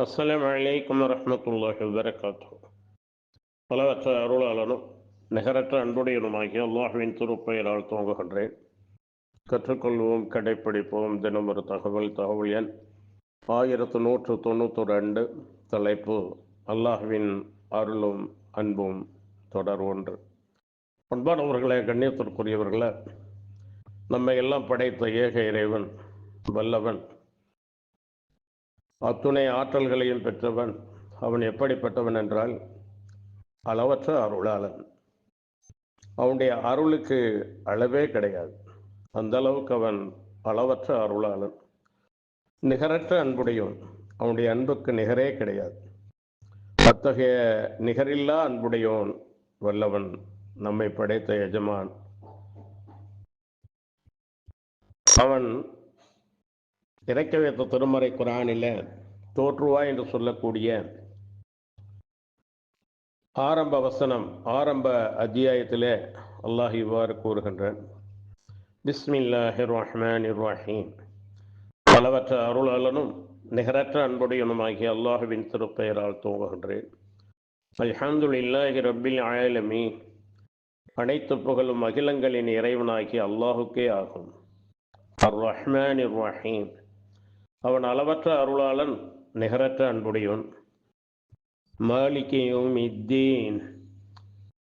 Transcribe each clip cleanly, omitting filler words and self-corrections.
அஸ்ஸலாமு அலைக்கும் வரஹ்மத்துல்லாஹி வபரகாத்துஹு. பலவற்ற அருளாளனும் நிகரற்ற அன்புடையனுமாகிய அல்லாஹ்வின் திருப்பெயரால் துவங்குகின்றேன். கற்றுக்கொள்வோம், கடைப்பிடிப்போம். தினம் ஒரு தகவல் எண் 1192. தலைப்பு: அல்லாஹ்வின் அருளும் அன்பும் தொடர் ஒன்று. அன்பானவர்களே, கண்ணியத்திற்குரியவர்களே, நம்மை எல்லாம் படைத்த ஏக இறைவன், வல்லவன், அத்துணை ஆற்றல்களையும் பெற்றவன். அவன் எப்படிப்பட்டவன் என்றால் அளவற்ற அருளாளன். அவனுடைய அருளுக்கு அளவே கிடையாது. அந்த அளவுக்கு அவன் அளவற்ற அருளாளன், நிகரற்ற அன்புடையவன். அவனுடைய அன்புக்கு நிகரே கிடையாது. அத்தகைய நிகரில்லா அன்புடையவன், வல்லவன், நம்மை படைத்த எஜமான். அவன் இறக்க வைத்த திருமறை குர்ஆனில் தோற்றுவா என்று சொல்லக்கூடிய ஆரம்ப வசனம், ஆரம்ப அத்தியாயத்திலே அல்லாஹ் இவ்வாறு கூறுகின்றான்: பிஸ்மில்லாஹிர் ரஹ்மானிர் ரஹீம். அளவற்ற அருளாளனும் நிகரற்ற அன்புடையனுமாகிய அல்லாஹுவின் திருப்பெயரால் துவங்குகின்றேன். அல்ஹம்துலில்லாஹி ரப்பில் ஆலமீன். அனைத்து புகழும் அகிலங்களின் இறைவனாகிய அல்லாஹுக்கே ஆகும். அர் ரஹ்மானிர் ரஹீம். அவன் அளவற்ற அருளாளன், நிகரற்ற அன்புடையவன். மாலிகி யௌமித்தீன்.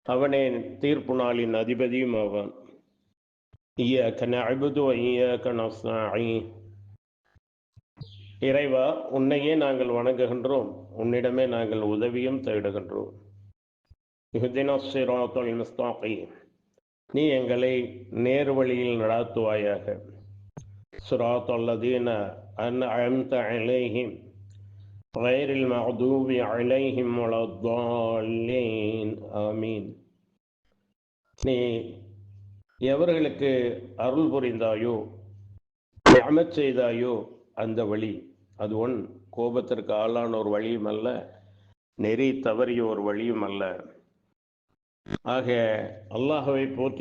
அவனே தீர்ப்பு நாளின் அதிபதியும் ஆவான். இய்யாக நஅ்புது வ இய்யாக நஸ்தஈன். இறைவா, உன்னையே நாங்கள் வணங்குகின்றோம், உன்னிடமே நாங்கள் உதவியும் தேடுகின்றோம். இஹ்தினஸ் ஸிராத்தல் முஸ்தகீம். நீ எங்களை நேர்வழியில் நடாத்துவாயாக. ஸிராத்தல் லதீன அன்அம்த அலைஹிம் கைரில் மக்தூபி அலைஹிம் வலத்தால்லீன். ஆமீன். நீ எவர்களுக்கு அருள் புரிந்தாயோ, நிஅமத் செய்தாயோ அந்த வழி, அது உன் கோபத்திற்கு ஆளான ஒரு வழியும் அல்ல, நெறி தவறிய ஒரு வழியும் அல்ல. ஆக அல்லாஹ்வை போற்றி